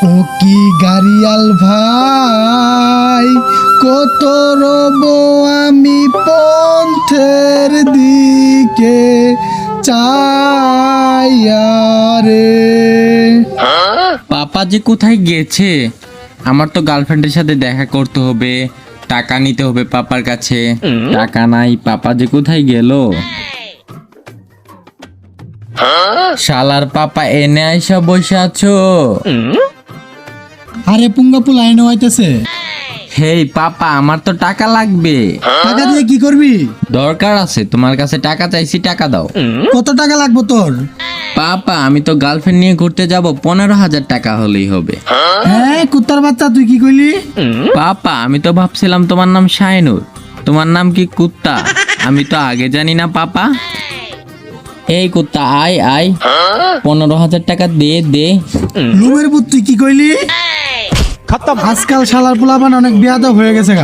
ও কি গাড়িয়াল ভাই, কত রব আমি পন্থের দিকে চাইয়া রে। পাপা যে কোথায় গেছে? আমার তো গার্লফ্রেন্ডের সাথে দেখা করতে হবে, টাকা নিতে হবে পাপার কাছে। টাকা নাই, পাপা যে কোথায় গেল? শালার পাপা এনে আইসা বসে আছো? আরে পুঙ্গাপু লাইনে হইতেছে। হেই পাপা, আমার তো টাকা লাগবে। টাকা দিয়ে কি করবি? দরকার আছে, তোমার কাছে টাকা চাইছি, টাকা দাও। কত টাকা লাগবে তোর? পাপা আমি তো গার্লফ্রেন্ড নিয়ে ঘুরতে যাব, 15,000 টাকা হলেই হবে। হ্যাঁ কুত্তার বাচ্চা, তুই কি কইলি? পাপা আমি তো ভাবছিলাম তোমার নাম শাইনুর, তোমার নাম কি কুত্তা? আমি তো আগে জানি না পাপা। এই কুত্তা আয় আয়, 15,000 টাকা দে দে। লুমের পুত, তুই কি কইলি? আজকাল শালার পোলাপান অনেক বেয়াদব হয়ে গেছে গা।